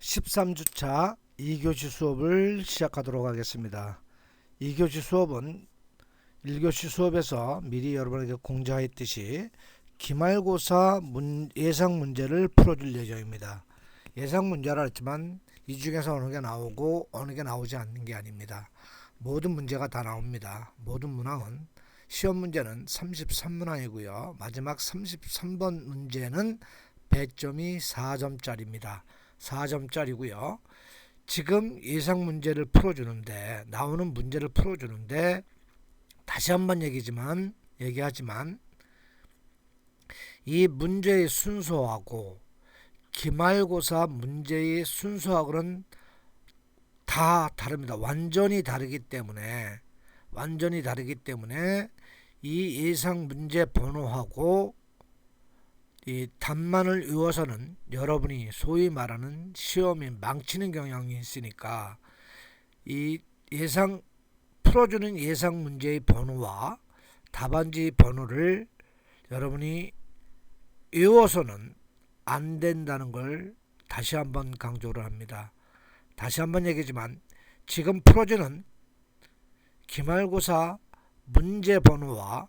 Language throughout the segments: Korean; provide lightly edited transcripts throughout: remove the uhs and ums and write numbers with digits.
13주차 2교시 수업을 시작하도록 하겠습니다. 2교시 수업은 1교시 수업에서 미리 여러분에게 공지하였듯이 기말고사 예상 문제를 풀어줄 예정입니다. 예상 문제라 했지만 이 중에서 어느 게 나오고 어느 게 나오지 않는 게 아닙니다. 모든 문제가 다 나옵니다. 모든 문항은 시험 문제는 33문항이고요. 마지막 33번 문제는 배점이 4점짜리입니다. 4점짜리고요. 지금 예상 문제를 풀어주는데 나오는 문제를 풀어주는데 다시 한번 얘기하지만 이 문제의 순서하고 기말고사 문제의 순서하고는 다 다릅니다. 완전히 다르기 때문에 이 예상 문제 번호하고 이 답만을 외워서는 여러분이 소위 말하는 시험이 망치는 경향이 있으니까 이 풀어주는 예상 문제의 번호와 답안지 번호를 여러분이 외워서는 안 된다는 걸 다시 한번 강조를 합니다. 다시 한번 얘기지만 지금 풀어주는 기말고사 문제 번호와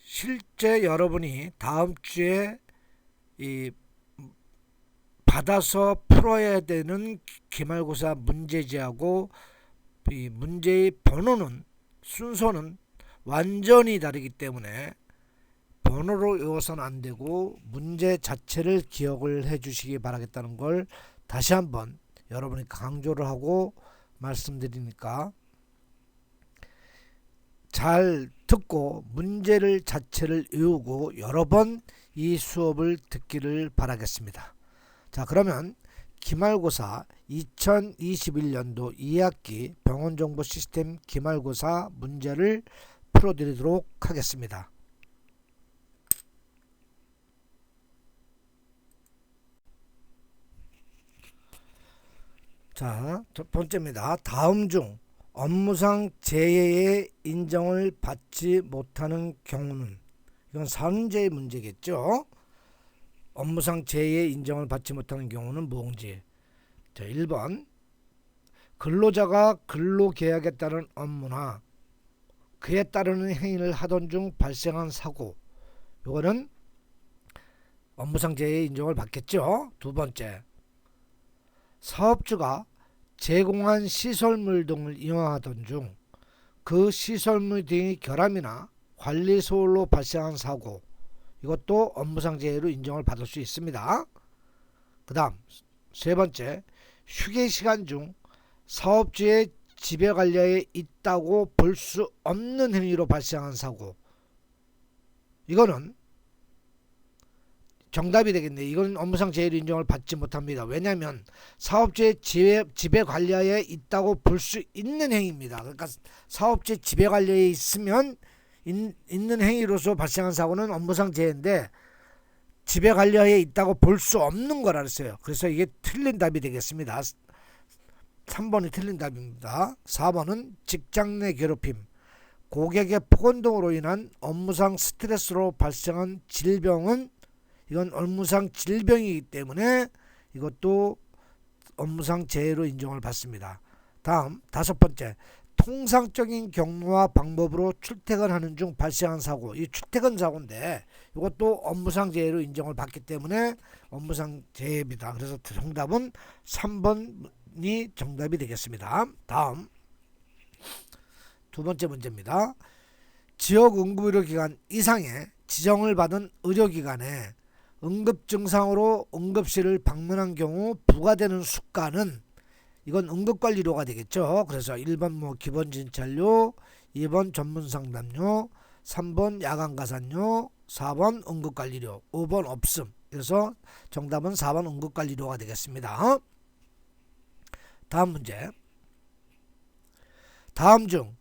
실제 여러분이 다음 주에 받아서 풀어야 되는 기말고사 문제지하고 이 문제의 번호는 순서는 완전히 다르기 때문에 번호로 외워서는 안 되고 문제 자체를 기억을 해 주시기 바라겠다는 걸 다시 한번 여러분이 강조를 하고 말씀드리니까 잘 듣고 문제를 자체를 외우고 여러 번 이 수업을 듣기를 바라겠습니다. 자, 그러면 기말고사 2021년도 2학기 병원정보 시스템 기말고사 문제를 풀어드리도록 하겠습니다. 자, 첫 번째입니다. 다음 중 업무상 재해의 인정을 받지 못하는 경우는, 이건 산재의 문제겠죠. 업무상 재해의 인정을 받지 못하는 경우는 뭔지. 자, 1번 근로자가 근로계약에 따른 업무나 그에 따르는 행위를 하던 중 발생한 사고, 이거는 업무상 재해의 인정을 받겠죠. 두 번째, 사업주가 제공한 시설물 등을 이용하던 중 그 시설물 등의 결함이나 관리 소홀로 발생한 사고, 이것도 업무상 재해로 인정을 받을 수 있습니다. 그 다음 세 번째, 휴게 시간 중 사업주의 지배관리에 있다고 볼 수 없는 행위로 발생한 사고, 이거는 정답이 되겠네. 이건 업무상 재해로 인정을 받지 못합니다. 왜냐하면 사업주의 지배관리에 있다고 볼 수 있는 행위입니다. 그러니까 사업주의 지배관리에 있는 행위로서 발생한 사고는 업무상 재해인데 지배관리에 있다고 볼 수 없는 거라 그랬어요. 그래서 이게 틀린 답이 되겠습니다. 3번이 틀린 답입니다. 4번은 직장 내 괴롭힘, 고객의 폭언 등으로 인한 업무상 스트레스로 발생한 질병은, 이건 업무상 질병이기 때문에 이것도 업무상 재해로 인정을 받습니다. 다음 다섯 번째, 통상적인 경로와 방법으로 출퇴근하는 중 발생한 사고, 이 출퇴근 사고인데 이것도 업무상 재해로 인정을 받기 때문에 업무상 재해입니다. 그래서 정답은 3번이 정답이 되겠습니다. 다음 두 번째 문제입니다. 지역 응급의료기관 이상의 지정을 받은 의료기관에 응급증상으로 응급실을 방문한 경우 부과되는 수가는, 이건 응급관리료가 되겠죠. 그래서 1번 기본진찰료, 2번 전문상담료, 3번 야간가산료, 4번 응급관리료, 5번 없음. 그래서 정답은 4번 응급관리료가 되겠습니다. 다음 문제. 다음 중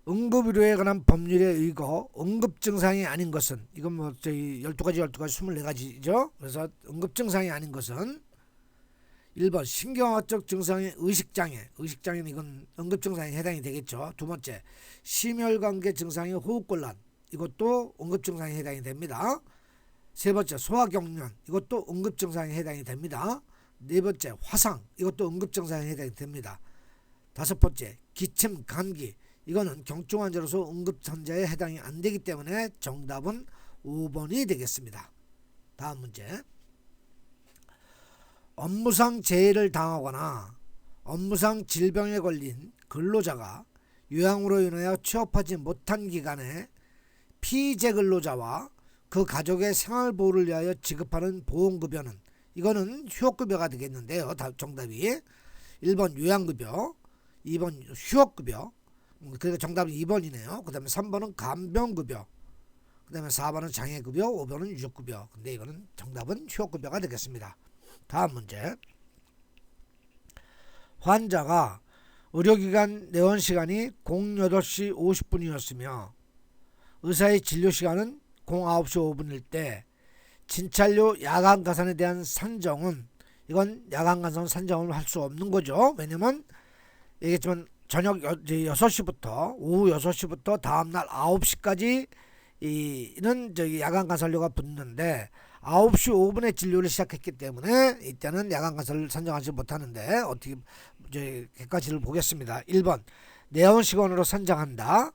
응급의료에 관한 법률에 의거 응급증상이 아닌 것은, 이건 저희 12가지 24가지죠. 그래서 응급증상이 아닌 것은 1번 신경학적 증상의 의식장애는 이건 응급증상에 해당이 되겠죠. 두 번째, 심혈관계 증상의 호흡곤란, 이것도 응급증상에 해당이 됩니다. 세 번째, 소화경련, 이것도 응급증상에 해당이 됩니다. 네 번째 화상, 이것도 응급증상에 해당이 됩니다. 다섯 번째 기침, 감기, 이거는 경증 환자로서 응급환자에 해당이 안 되기 때문에 정답은 5번이 되겠습니다. 다음 문제. 업무상 재해를 당하거나 업무상 질병에 걸린 근로자가 요양으로 인하여 취업하지 못한 기간에 피재 근로자와 그 가족의 생활보호를 위하여 지급하는 보험급여는, 이거는 휴업급여가 되겠는데요. 정답이 1번 요양급여, 2번 휴업급여, 그러니까 정답은 2번이네요. 그 다음에 3번은 간병급여, 그 다음에 4번은 장애급여, 5번은 유족급여. 근데 이거는 정답은 휴업급여가 되겠습니다. 다음 문제. 환자가 의료기관 내원시간이 08시 50분이었으며 의사의 진료시간은 09시 5분일 때 진찰료 야간 가산에 대한 산정은, 이건 야간 가산 산정을 할 수 없는 거죠. 왜냐면 얘기했지만 저녁 6시부터 오후 6시부터 다음날 9시까지 이는 저기 야간 가산료가 붙는데 9시 5분에 진료를 시작했기 때문에 이때는 야간 가산을 산정하지 못하는데 어떻게 객관식을 보겠습니다. 1번 내원 시간으로 산정한다.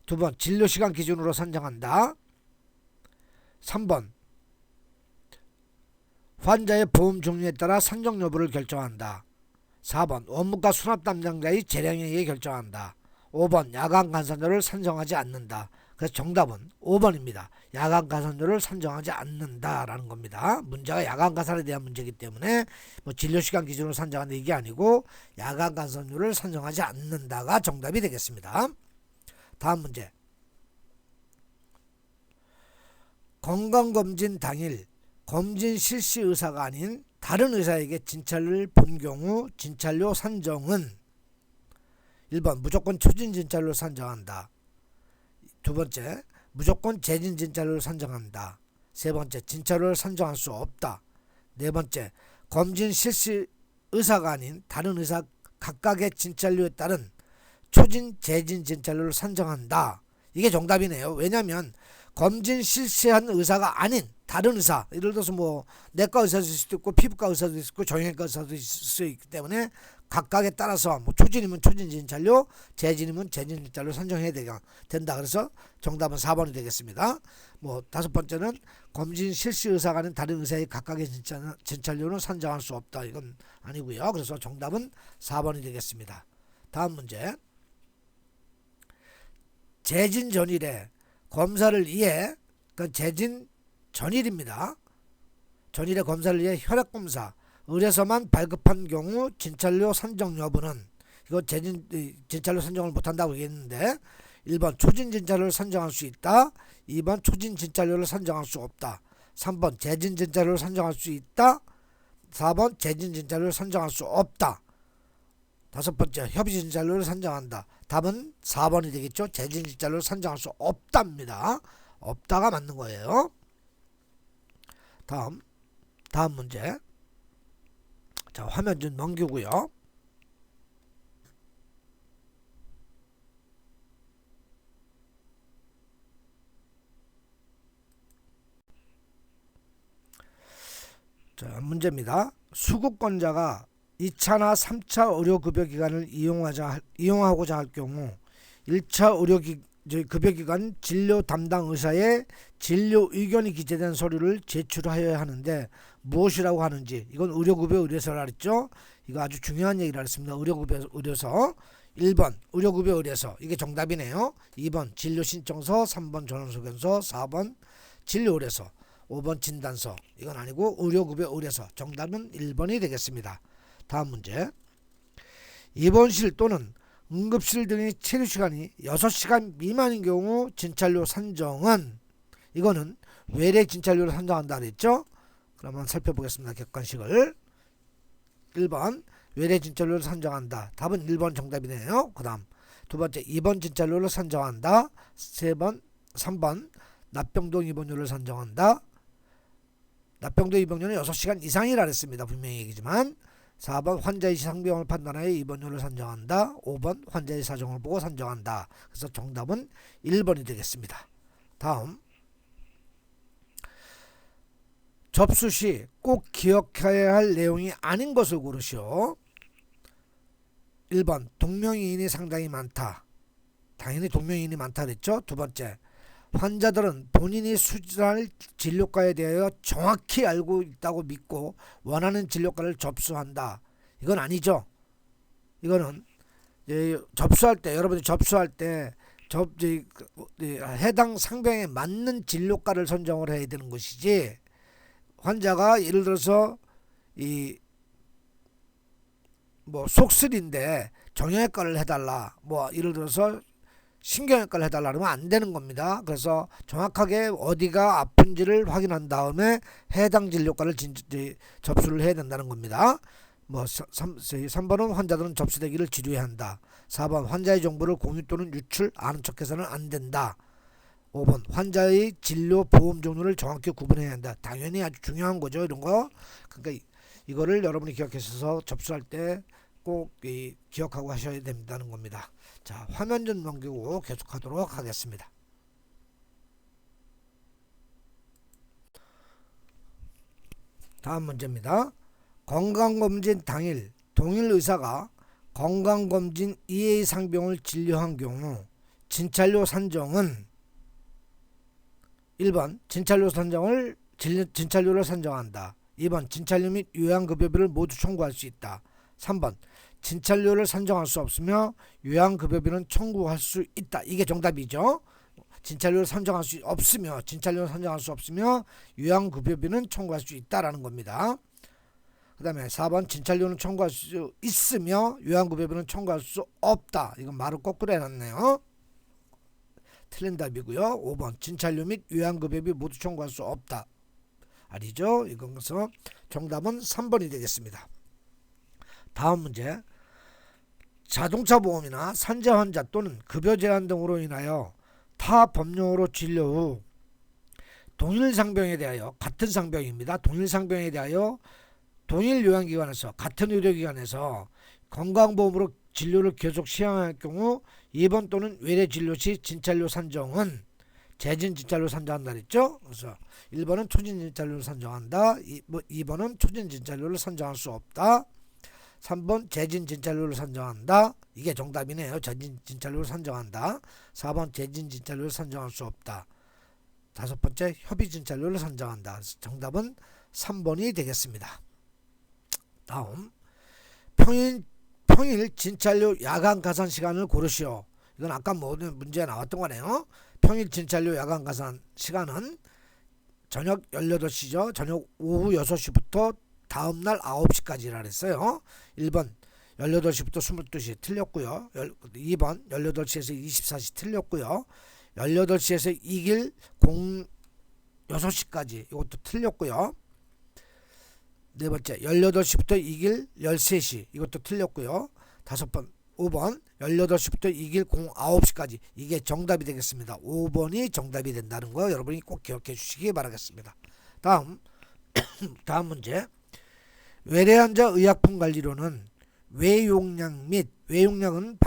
2번 진료 시간 기준으로 산정한다. 3번 환자의 보험 종류에 따라 산정 여부를 결정한다. 4번 원무과 수납 담당자의 재량에 의해 결정한다. 5번 야간 가산료를 산정하지 않는다. 그래서 정답은 5번입니다. 야간 가산료를 산정하지 않는다라는 겁니다. 문제가 야간 가산에 대한 문제이기 때문에 뭐 진료시간 기준으로 산정하는 이게 아니고 야간 가산료를 산정하지 않는다가 정답이 되겠습니다. 다음 문제. 건강검진 당일 검진 실시 의사가 아닌 다른 의사에게 진찰을 본 경우 진찰료 산정은 1번 무조건 초진 진찰료를 산정한다. 두 번째 무조건 재진 진찰료를 산정한다. 세 번째 진찰료를 산정할 수 없다. 네 번째 검진 실시 의사가 아닌 다른 의사 각각의 진찰료에 따른 초진 재진 진찰료를 산정한다. 이게 정답이네요. 왜냐하면 검진 실시한 의사가 아닌 다른 의사, 예를 들어서 뭐 내과 의사도 있을 수도 있고 피부과 의사도 있고 정형외과 의사도 있을 수 있기 때문에 각각에 따라서 뭐 초진이면 초진 진찰료, 재진이면 재진 진찰료 산정해야 된다. 그래서 정답은 4번이 되겠습니다. 뭐 다섯 번째는 검진 실시 의사가 아닌 다른 의사의 각각의 진찰료는 산정할 수 없다. 이건 아니고요. 그래서 정답은 4번이 되겠습니다. 다음 문제. 재진 전일에 검사를 위해, 그러니까 재진 전일입니다. 전일에 검사를 위해 혈액검사, 의뢰서만 발급한 경우 진찰료 산정 여부는, 이거 진찰료 산정을 못한다고 얘기했는데 1번 초진 진찰료를 산정할 수 있다. 2번 초진 진찰료를 산정할 수 없다. 3번 재진 진찰료를 산정할 수 있다. 4번 재진 진찰료를 산정할 수 없다. 다섯 번째 협의 진찰료를 산정한다. 답은 4번이 되겠죠. 재진 진찰료를 산정할 수 없답니다. 없다가 맞는 거예요. 다음 문제. 자, 화면 좀 넘기고요. 자, 문제입니다. 수급권자가 2차나 3차 의료급여기관을 이용하고자 할 경우 1차 의료급여기관 진료 담당 의사의 진료 의견이 기재된 서류를 제출하여야 하는데 무엇이라고 하는지, 이건 의료급여 의뢰서라 그랬죠. 이거 아주 중요한 얘기를 했습니다. 의료급여 의뢰서. 1번 의료급여 의뢰서, 이게 정답이네요. 2번 진료신청서, 3번 전원소견서, 4번 진료 의뢰서, 5번 진단서. 이건 아니고 의료급여 의뢰서. 정답은 1번이 되겠습니다. 다음 문제. 입원실 또는 응급실 등의 치료시간이 6시간 미만인 경우 진찰료 산정은, 이거는 외래 진찰료를 산정한다 그랬죠. 그러면 살펴보겠습니다. 객관식을. 1번 외래 진찰료를 산정한다. 답은 1번 정답이네요. 그 다음 두 번째 2번 진찰료를 산정한다. 3번 납병동 입원료를 산정한다. 납병동 입원료는 6시간 이상이라 했습니다. 분명히 얘기지만. 4번 환자의 상병을 판단하여 입원료를 산정한다. 5번 환자의 사정을 보고 산정한다. 그래서 정답은 1번이 되겠습니다. 다음 접수 시 꼭 기억해야 할 내용이 아닌 것을 고르시오. 1번 동명이인이 상당히 많다. 당연히 동명이인이 많다 그랬죠. 두 번째, 환자들은 본인이 수술할 진료과에 대하여 정확히 알고 있다고 믿고 원하는 진료과를 접수한다. 이건 아니죠. 이거는 접수할 때, 여러분이 접수할 때 해당 상병에 맞는 진료과를 선정을 해야 되는 것이지, 환자가 예를 들어서 속쓰리인데 정형외과를 해달라, 예를 들어서 신경외과를 해달라 그러면 안 되는 겁니다. 그래서 정확하게 어디가 아픈지를 확인한 다음에 해당 진료과를 접수를 해야 된다는 겁니다. 3번은 환자들은 접수되기를 지루해 한다. 4번 환자의 정보를 공유 또는 유출, 아는 척해서는 안 된다. 5번 환자의 진료 보험 종류를 정확히 구분해야 한다. 당연히 아주 중요한 거죠, 이런 거. 그러니까 이거를 여러분이 기억해서 접수할 때 꼭 기억하고 하셔야 된다는 겁니다. 자, 화면 좀 넘기고 계속하도록 하겠습니다. 다음 문제입니다. 건강검진 당일 동일 의사가 건강검진 EA 상병을 진료한 경우 진찰료 산정은 1번 진찰료를 산정한다. 2번 진찰료 및 요양급여비를 모두 청구할 수 있다. 3번 진찰료를 산정할 수 없으며 요양급여비는 청구할 수 있다. 이게 정답이죠. 진찰료를 산정할 수 없으며 요양급여비는 청구할 수 있다라는 겁니다. 그 다음에 4번 진찰료는 청구할 수 있으며 요양급여비는 청구할 수 없다. 이건 말을 거꾸로 해놨네요. 틀린 답이고요. 5번 진찰료 및 요양급여비 모두 청구할 수 없다. 아니죠. 이것은 정답은 3번이 되겠습니다. 다음 문제. 자동차 보험이나 산재 환자 또는 급여 제한 등으로 인하여 타 법령으로 진료 후 동일 상병에 대하여, 같은 상병입니다. 동일 상병에 대하여 동일 요양기관에서, 같은 의료기관에서 건강보험으로 진료를 계속 시행할 경우 입원 또는 외래 진료 시 진찰료 산정은 재진 진찰료 산정한다 그랬죠. 그래서 1번은 초진 진찰료를 산정한다. 2번은 초진 진찰료를 산정할 수 없다. 3번 재진 진찰료를 산정한다. 이게 정답이네요. 재진 진찰료를 산정한다. 4번 재진 진찰료를 산정할 수 없다. 5번째 협의 진찰료를 산정한다. 정답은 3번이 되겠습니다. 다음, 평일 진찰료 야간 가산 시간을 고르시오. 이건 아까 모든 문제에 나왔던 거네요. 평일 진찰료 야간 가산 시간은 저녁 18시죠. 저녁 오후 6시부터 다음날 9시까지라 그랬어요. 1번 18시부터 22시 틀렸고요. 2번 18시에서 24시 틀렸고요. 18시에서 2길 6시까지 이것도 틀렸고요. 네 번째 18시부터 2길 13시 이것도 틀렸고요. 5번 18시부터 2길 09시까지 이게 정답이 되겠습니다. 5번이 정답이 된다는 거 여러분이 꼭 기억해 주시기 바라겠습니다. 다음 문제. 외래환자 의약품 관리로는 외용량 및, 외용량은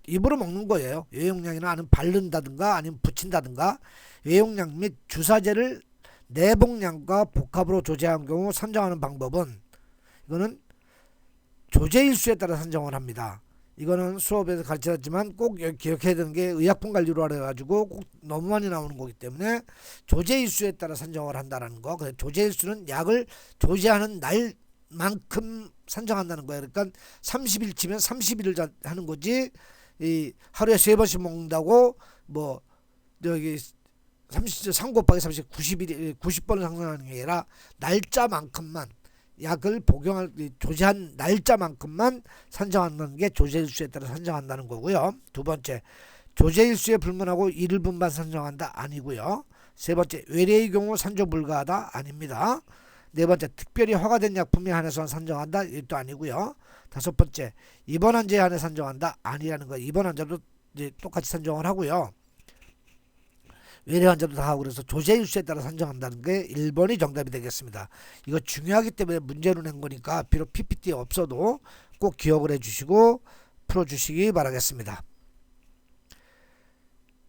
입으로 먹는 거예요. 외용량이나 아니면 바른다든가 아니면 붙인다든가, 외용량 및 주사제를 내복량과 복합으로 조제한 경우 산정하는 방법은, 이거는 조제일수에 따라 산정을 합니다. 이거는 수업에서 가르쳤지만 꼭 기억해야 되는 게 의약품 관리로 해가지고 꼭 너무 많이 나오는 거기 때문에 조제일수에 따라 산정을 한다는 거. 조제일수는 약을 조제하는 날만큼 산정한다는 거예요. 그러니까 30일치면 30일을 하는 거지, 하루에 3번씩 먹는다고 3 곱하기 30, 90번을 상상하는 게 아니라 날짜만큼만, 약을 조제한 날짜만큼만 산정한다는 게 조제일수에 따라 산정한다는 거고요. 두 번째, 조제일수에 불문하고 일일 분반 산정한다 아니고요. 세 번째, 외래의 경우 산정 불가하다 아닙니다. 네 번째, 특별히 허가된 약품에 한해서 산정한다 이것도 아니고요. 5번째, 입원 환자에 한해 산정한다 아니라는 거. 입원 환자도 이제 똑같이 산정을 하고요. 외래 환자도 다 하고, 그래서 조제일수에 따라 산정한다는 게 1번이 정답이 되겠습니다. 이거 중요하기 때문에 문제로 낸 거니까 비록 PPT에 없어도 꼭 기억을 해주시고 풀어주시기 바라겠습니다.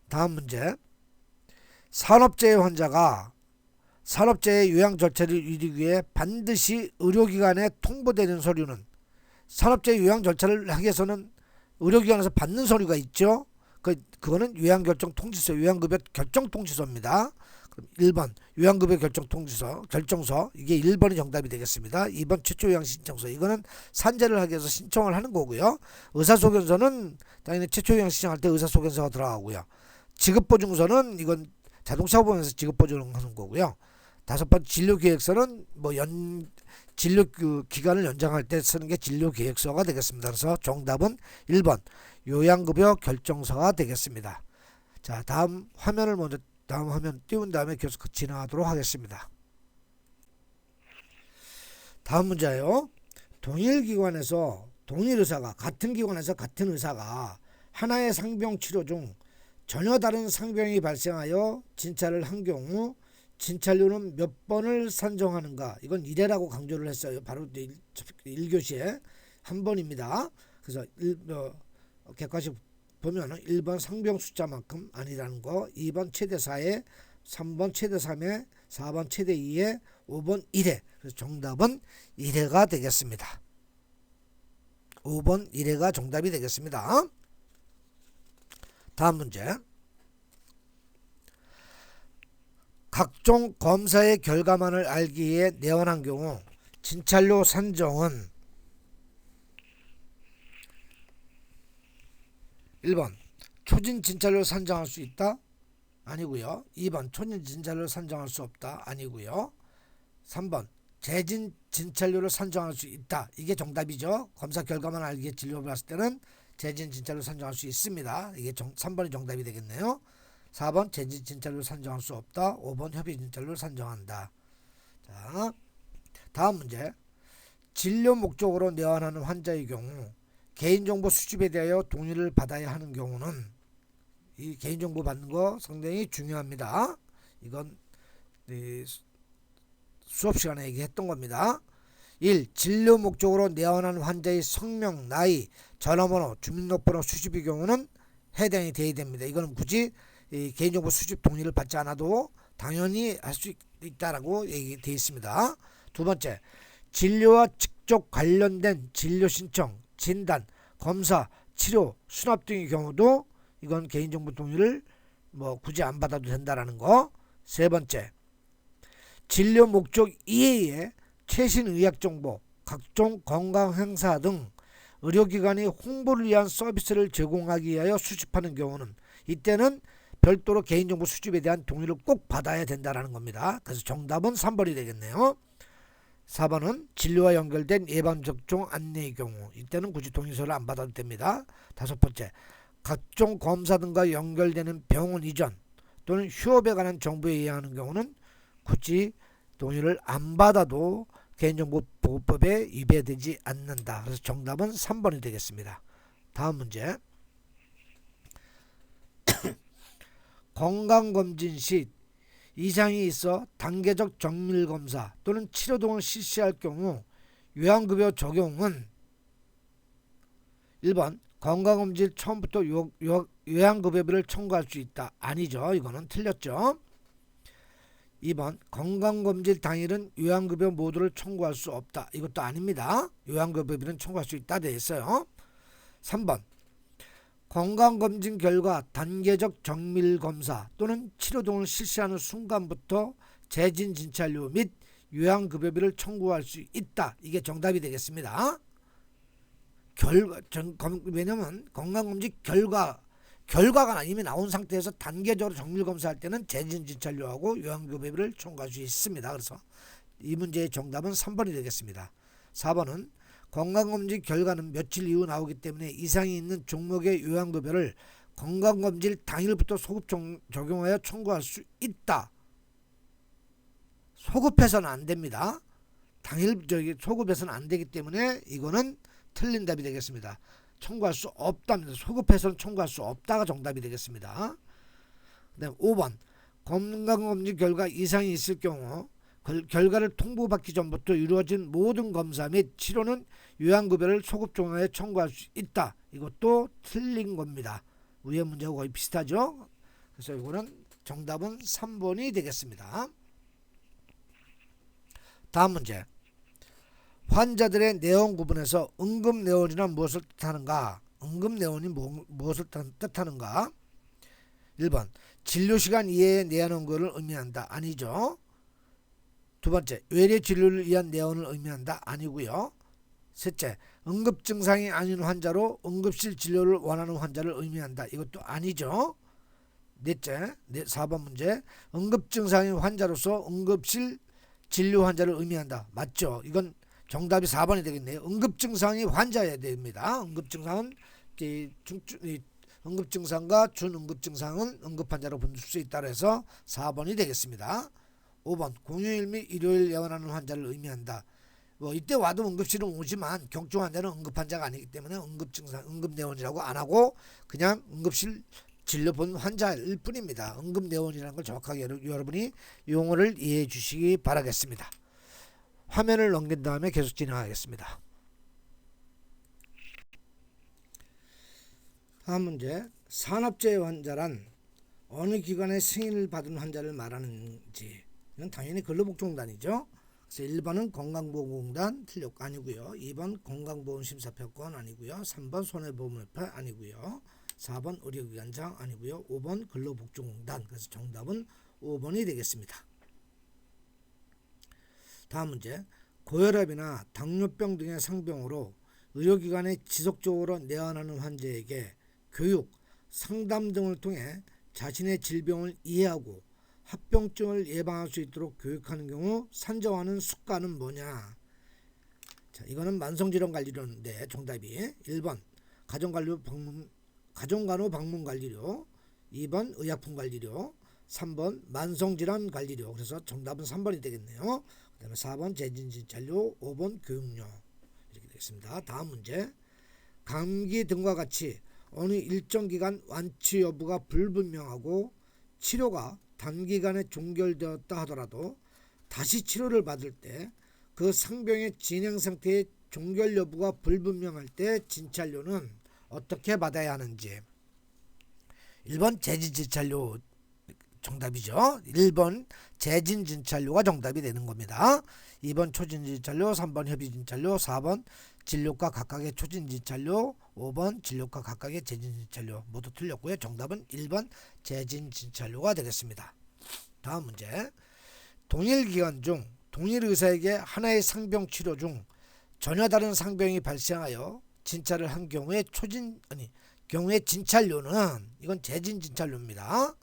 다음 문제. 산업재해 환자가 산업재해 요양 절차를 이루기 위해 반드시 의료기관에 통보되는 서류는, 산업재해 요양 절차를 하기 위해서는 의료기관에서 받는 서류가 있죠. 그거는 요양결정통지서, 요양급여 결정통지서입니다. 그럼 1번 요양급여 결정서, 이게 1번이 정답이 되겠습니다. 2번 최초 요양 신청서, 이거는 산재를 하기 위해서 신청을 하는 거고요. 의사소견서는 당연히 최초 요양 신청할 때 의사소견서가 들어가고요. 지급보증서는 이건 자동차 보험에서 지급보증을 하는 거고요. 5번 진료계획서는 진료 기간을 연장할 때 쓰는 게 진료계획서가 되겠습니다. 그래서 정답은 1번 요양급여 결정서가 되겠습니다. 자, 다음 화면 띄운 다음에 계속 진행하도록 하겠습니다. 다음 문제예요. 동일 기관에서 같은 기관에서 같은 의사가 하나의 상병 치료 중 전혀 다른 상병이 발생하여 진찰을 한 경우 진찰료는 몇 번을 산정하는가? 이건 1회라고 강조를 했어요. 바로 1교시에 한 번입니다. 그래서 객관식 보면 1번 상병 숫자만큼 아니라는 거, 2번 최대 4회, 3번 최대 3회, 4번 최대 2회, 5번 1회. 그래서 정답은 1회가 되겠습니다. 5번 1회가 정답이 되겠습니다. 다음 문제. 각종 검사의 결과만을 알기 위해 내원한 경우 진찰료 산정은 1번 초진 진찰료를 산정할 수 있다? 아니고요. 2번 초진 진찰료를 산정할 수 없다? 아니고요. 3번 재진 진찰료를 산정할 수 있다. 이게 정답이죠. 검사 결과만 알기 위해 진료를 봤을 때는 재진 진찰료를 산정할 수 있습니다. 이게 3번이 정답이 되겠네요. 4번 재진 진찰료를 산정할 수 없다. 5번 협의 진찰료를 산정한다. 자, 다음 문제. 진료 목적으로 내원하는 환자의 경우 개인정보 수집에 대하여 동의를 받아야 하는 경우는, 이 개인정보 받는 거 상당히 중요합니다. 이건 수업 시간에 얘기했던 겁니다. 1. 진료 목적으로 내원하는 환자의 성명, 나이, 전화번호, 주민등록번호 수집의 경우는 해당이 돼야 됩니다. 이거는 굳이 개인정보 수집 동의를 받지 않아도 당연히 할 수 있다라고 얘기되어 있습니다. 두 번째, 진료와 직접 관련된 진료 신청, 진단, 검사, 치료, 수납 등의 경우도 이건 개인정보 동의를 굳이 안 받아도 된다라는 거. 세 번째, 진료 목적 이외에 최신 의학정보, 각종 건강 행사 등 의료기관이 홍보를 위한 서비스를 제공하기 위하여 수집하는 경우는, 이때는 별도로 개인정보 수집에 대한 동의를 꼭 받아야 된다는 겁니다. 그래서 정답은 3번이 되겠네요. 4번은 진료와 연결된 예방접종 안내의 경우, 이때는 굳이 동의서를 안 받아도 됩니다. 5번째, 각종 검사 등과 연결되는 병원 이전 또는 휴업에 관한 정보에 의하는 경우는 굳이 동의를 안 받아도 개인정보보호법에 위배되지 않는다. 그래서 정답은 3번이 되겠습니다. 다음 문제. 건강검진 시 이상이 있어 단계적 정밀검사 또는 치료 등을 실시할 경우 요양급여 적용은 1번 건강검진 처음부터 요양급여비를 청구할 수 있다. 아니죠. 이거는 틀렸죠. 2번 건강검진 당일은 요양급여 모두를 청구할 수 없다. 이것도 아닙니다. 요양급여비는 청구할 수 있다 되어 있어요. 3번 건강검진 결과 단계적 정밀검사 또는 치료 등을 실시하는 순간부터 재진 진찰료 및 요양급여비를 청구할 수 있다. 이게 정답이 되겠습니다. 왜냐면 건강검진 결과가 이미 나온 상태에서 단계적으로 정밀검사할 때는 재진 진찰료하고 요양급여비를 청구할 수 있습니다. 그래서 이 문제의 정답은 3번이 되겠습니다. 4번은 건강검진 결과는 며칠 이후 나오기 때문에 이상이 있는 종목의 요양급여를 건강검진 당일부터 소급 적용하여 청구할 수 있다. 소급해서는 안 됩니다. 소급해서는 안 되기 때문에 이거는 틀린 답이 되겠습니다. 청구할 수 없답니다. 소급해서는 청구할 수 없다가 정답이 되겠습니다. 그다음 5번 건강검진 결과 이상이 있을 경우 결과를 통보받기 전부터 이루어진 모든 검사 및 치료는 요양급여를 소급 적용하여 청구할 수 있다. 이것도 틀린 겁니다. 위의 문제하고 거의 비슷하죠. 그래서 이거는 정답은 3번이 되겠습니다. 다음 문제. 환자들의 내원 구분에서 응급내원이란 무엇을 뜻하는가? 응급내원이 무엇을 뜻하는가? 1번 진료시간 이외에 내원한 것을 의미한다. 아니죠. 두 번째 외래 진료를 위한 내원을 의미한다. 아니고요. 셋째 응급증상이 아닌 환자로 응급실 진료를 원하는 환자를 의미한다. 이것도 아니죠. 넷째 4번 문제 응급증상인 환자로서 응급실 진료 환자를 의미한다. 맞죠. 이건 정답이 4번이 되겠네요. 응급증상이 환자여야 됩니다. 응급증상은 응급증상과 준응급증상은 응급환자로 분류할 수 있다 해서 4번이 되겠습니다. 5번 공휴일 및 일요일 예원하는 환자를 의미한다. 이때 와도 응급실은 오지만 경증 환자는 응급환자가 아니기 때문에 응급증상, 응급내원이라고 안 하고 그냥 응급실 진료 본 환자일 뿐입니다. 응급내원이라는 걸 정확하게 여러분이 용어를 이해해 주시기 바라겠습니다. 화면을 넘긴 다음에 계속 진행하겠습니다. 다음 문제. 산업재해 환자란 어느 기관의 승인을 받은 환자를 말하는지. 이건 당연히 근로복지공단이죠. 그래서 1번은 건강보험공단 틀렸고 아니고요. 2번 건강보험심사평가원 아니고요. 3번 손해보험협회 아니고요. 4번 의료기관장 아니고요. 5번 근로복지공단. 그래서 정답은 5번이 되겠습니다. 다음 문제. 고혈압이나 당뇨병 등의 상병으로 의료기관에 지속적으로 내원하는 환자에게 교육, 상담 등을 통해 자신의 질병을 이해하고 합병증을 예방할 수 있도록 교육하는 경우 산정하는 수가는 뭐냐? 자, 이거는 만성질환관리료인데 정답이 1번 가정간호 방문관리료, 2번 의약품관리료, 3번 만성질환관리료. 그래서 정답은 3번이 되겠네요. 그 다음에 4번 재진진찰료, 5번 교육료 이렇게 되겠습니다. 다음 문제. 감기 등과 같이 어느 일정 기간 완치 여부가 불분명하고 치료가 단기간에 종결되었다 하더라도 다시 치료를 받을 때 그 상병의 진행 상태의 종결 여부가 불분명할 때 진찰료는 어떻게 받아야 하는지. 1번 재진진찰료 정답이죠. 1번 재진진찰료가 정답이 되는 겁니다. 2번 초진진찰료, 3번 협의진찰료, 4번 진료과 각각의 초진진찰료, 5번 진료과 각각의 재진진찰료 모두 틀렸고요. 정답은 1번 재진진찰료가 되겠습니다. 다음 문제. 동일 기간 중 동일 의사에게 하나의 상병 치료 중 전혀 다른 상병이 발생하여 진찰을 한 경우에 진찰료는 이건 재진진찰료입니다.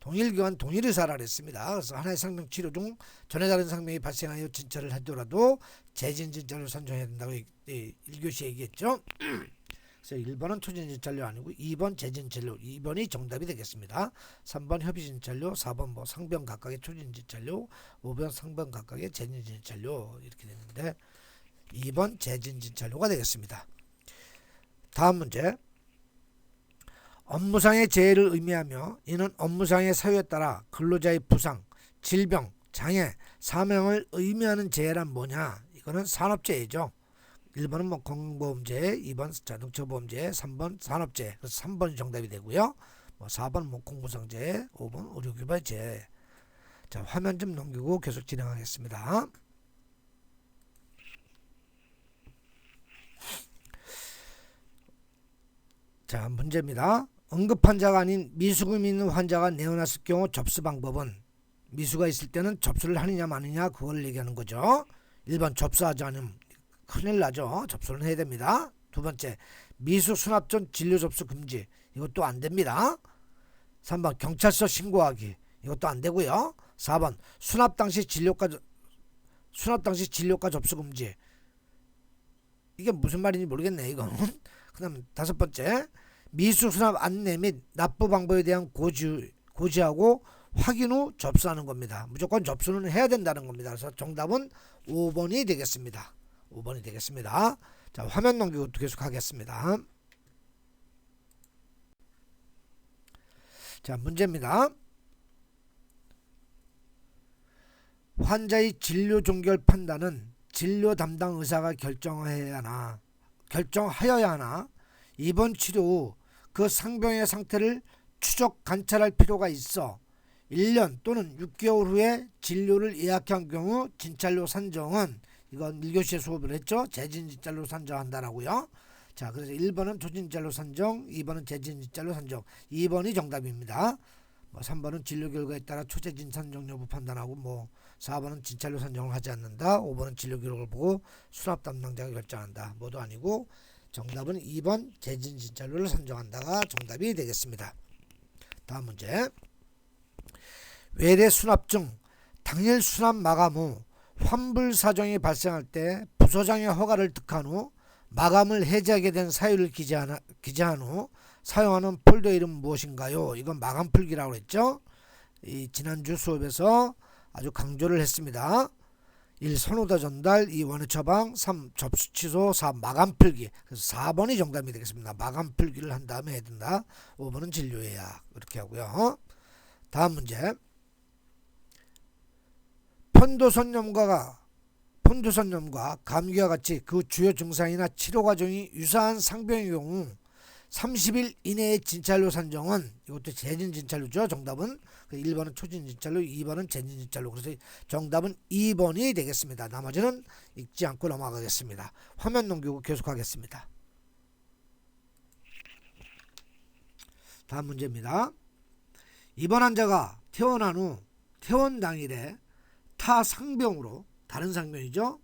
동일 기간 동일 의사라 그랬습니다. 그래서 하나의 상병 치료 중 전혀 다른 상병이 발생하여 진찰을 하더라도 재진진찰료 산정해야 된다고 1교시에 얘기했죠. 그래서 1번은 초진진찰료 아니고 2번 재진진찰료, 2번이 정답이 되겠습니다. 3번 협의진찰료, 4번 상병 각각의 초진진찰료, 5번 상병 각각의 재진진찰료 이렇게 되는데 2번 재진진찰료가 되겠습니다. 다음 문제. 업무상의 재해를 의미하며 이는 업무상의 사유에 따라 근로자의 부상, 질병, 장애, 사망을 의미하는 재해란 뭐냐? 이거는 산업재해죠. 1번은 건강보험재해, 2번 자동차보험재해, 3번 산업재해. 그래서 3번이 정답이 되고요. 4번 공무상재해, 5번 의료기관재해. 자, 화면 좀 넘기고 계속 진행하겠습니다. 자, 문제입니다. 응급환자가 아닌 미수금이 있는 환자가 내원했을 경우 접수 방법은, 미수가 있을 때는 접수를 하느냐 마느냐 그걸 얘기하는 거죠. 1번 접수하지 않으면 큰일 나죠. 접수는 해야 됩니다. 두 번째 미수 수납 전 진료 접수 금지, 이것도 안 됩니다. 3번 경찰서 신고하기, 이것도 안 되고요. 4번 수납 당시 진료과 접수 금지, 이게 무슨 말인지 모르겠네 이거는. 그 다음 5번째 미수 수납 안내 및 납부 방법에 대한 고지하고 확인 후 접수하는 겁니다. 무조건 접수는 해야 된다는 겁니다. 그래서 정답은 5번이 되겠습니다. 5번이 되겠습니다. 자, 화면 넘기고 계속 하겠습니다. 자, 문제입니다. 환자의 진료 종결 판단은 진료 담당 의사가 결정하여야 하나 입원 치료 후 그 상병의 상태를 추적 관찰할 필요가 있어 1년 또는 6개월 후에 진료를 예약한 경우 진찰료 산정은, 이건 1교시에 수업을 했죠. 재진진찰로 산정한다라고요. 자, 그래서 1번은 초진진찰로 산정, 2번은 재진진찰로 산정, 2번이 정답입니다. 3번은 진료 결과에 따라 초재진 산정 여부 판단하고 4번은 진찰료 산정을 하지 않는다. 5번은 진료 기록을 보고 수납 담당자가 결정한다. 모두 아니고 정답은 2번 재진 진찰료를 산정한다가 정답이 되겠습니다. 다음 문제. 외래 수납증 당일 수납 마감 후 환불 사정이 발생할 때 부서장의 허가를 득한 후 마감을 해제하게 된 사유를 기재한 후 사용하는 폴더 이름 무엇인가요? 이건 마감 풀기라고 했죠. 이 지난주 수업에서 아주 강조를 했습니다. 1. 선호도 전달, 2. 원유 처방, 3. 접수 취소, 4. 마감 풀기. 그래서 4번이 정답이 되겠습니다. 마감 풀기를 한 다음에 해야 된다. 5번은 진료 예약. 이렇게 하고요. 다음 문제. 편도선염과 감기와 같이 그 주요 증상이나 치료 과정이 유사한 상병의 경우 30일 이내의 진찰료 산정은, 이것도 재진 진찰료죠. 정답은 1번은 초진 진찰료, 2번은 재진 진찰료. 그래서 정답은 2번이 되겠습니다. 나머지는 읽지 않고 넘어가겠습니다. 화면 넘기고 계속하겠습니다. 다음 문제입니다. 이번 환자가 퇴원한 후 퇴원 당일에 다른 상병이죠.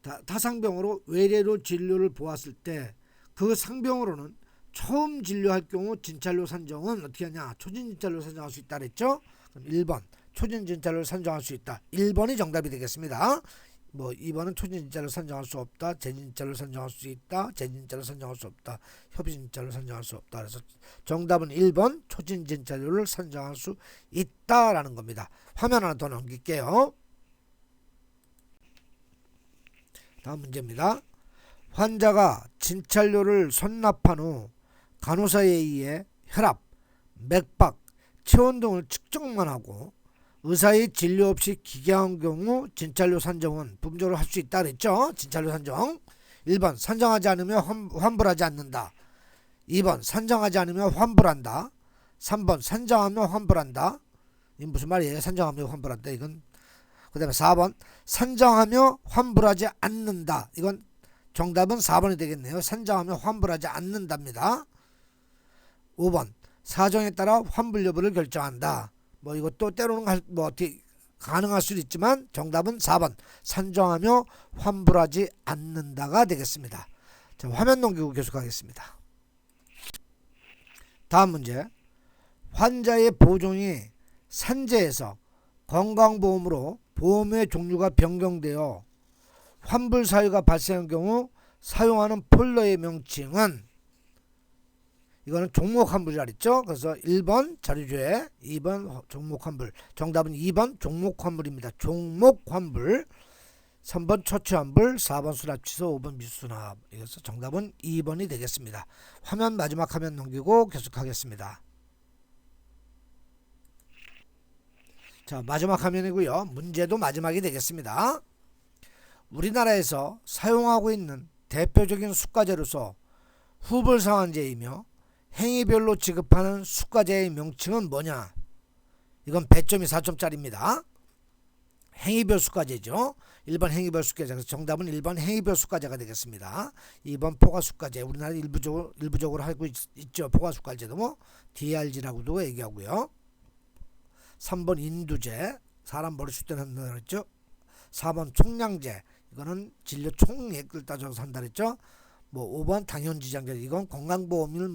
타 상병으로 외래로 진료를 보았을 때 그 상병으로는 처음 진료할 경우 진찰료 산정은 어떻게 하냐? 초진 진찰료 산정할 수 있다 그랬죠. 그럼 1번 초진 진찰료를 산정할 수 있다. 1번이 정답이 되겠습니다. 2번은 초진 진찰료 산정할 수 없다. 재진 진찰료 산정할 수 있다. 재진 진찰료 산정할 수 없다. 협의 진찰료 산정할 수 없다. 그래서 정답은 1번 초진 진찰료를 산정할 수 있다라는 겁니다. 화면 하나 더 넘길게요. 다음 문제입니다. 환자가 진찰료를 선납한 후 간호사에 의해 혈압, 맥박, 체온 등을 측정만 하고 의사의 진료 없이 기계한 경우 진찰료 산정은 부분적으로 할 수 있다 그랬죠. 진찰료 산정. 1번 산정하지 않으면 환불하지 않는다. 2번 산정하지 않으면 환불한다. 3번 산정하면 환불한다. 이건 무슨 말이에요? 산정하면 환불한다. 이건. 그 다음에 4번 산정하며 환불하지 않는다. 이건 정답은 4번이 되겠네요. 산정하며 환불하지 않는답니다. 5번 사정에 따라 환불 여부를 결정한다. 이것도 때로는 어떻게 가능할 수도 있지만 정답은 4번 산정하며 환불하지 않는다가 되겠습니다. 자, 화면 넘기고 계속하겠습니다. 다음 문제. 환자의 보종이 산재에서 건강보험으로 보험의 종류가 변경되어 환불 사유가 발생한 경우 사용하는 폴더의 명칭은, 이거는 종목 환불이라 했죠. 그래서 1번 자료조회, 2번 종목 환불. 정답은 2번 종목 환불입니다. 종목 환불. 3번 처치 환불, 4번 수납 취소, 5번 미수 수납. 이것은 정답은 2번이 되겠습니다. 화면 마지막 화면 넘기고 계속하겠습니다. 자, 마지막 화면이고요. 문제도 마지막이 되겠습니다. 우리나라에서 사용하고 있는 대표적인 수가제로서 후불상환제이며 행위별로 지급하는 수가제의 명칭은 뭐냐? 이건 배점이 4점짜리입니다. 행위별 수가제죠. 1번 행위별 수가제. 그래서 정답은 1번 행위별 수가제가 되겠습니다. 2번 포괄수가제. 우리나라 일부적으로 하고 있죠. 포괄수가제도 DRG라고도 얘기하고요. 3번 인두제. 사람 머리숱 때는 한다고 했죠. 4번 총량제. 이거는 진료 총액을 따져서 한다 그랬죠. 5번 당연지정제. 이건 건강보험을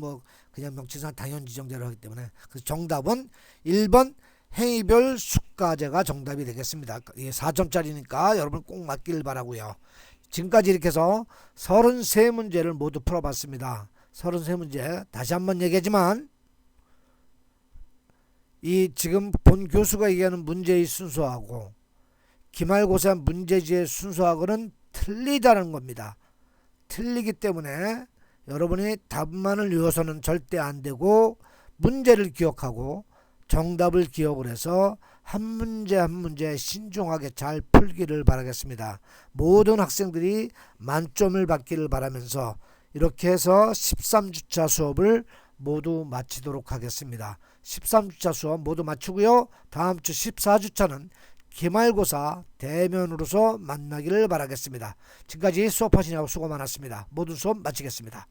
그냥 명칭상 당연지정제로 하기 때문에. 그래서 정답은 1번 행위별 수가제가 정답이 되겠습니다. 이게 4점짜리니까 여러분 꼭 맞기를 바라고요. 지금까지 이렇게 해서 33문제를 모두 풀어봤습니다. 33문제 다시 한번 얘기하지만 이 지금 본 교수가 얘기하는 문제의 순서하고 기말고사 문제지의 순서하고는 틀리다는 겁니다. 틀리기 때문에 여러분이 답만을 외워서는 절대 안 되고 문제를 기억하고 정답을 기억을 해서 한 문제 한 문제 신중하게 잘 풀기를 바라겠습니다. 모든 학생들이 만점을 받기를 바라면서 이렇게 해서 13주차 수업을 모두 마치도록 하겠습니다. 13주차 수업 모두 마치고요. 다음 주 14주차는 기말고사 대면으로서 만나기를 바라겠습니다. 지금까지 수업하시느라고 수고 많았습니다. 모든 수업 마치겠습니다.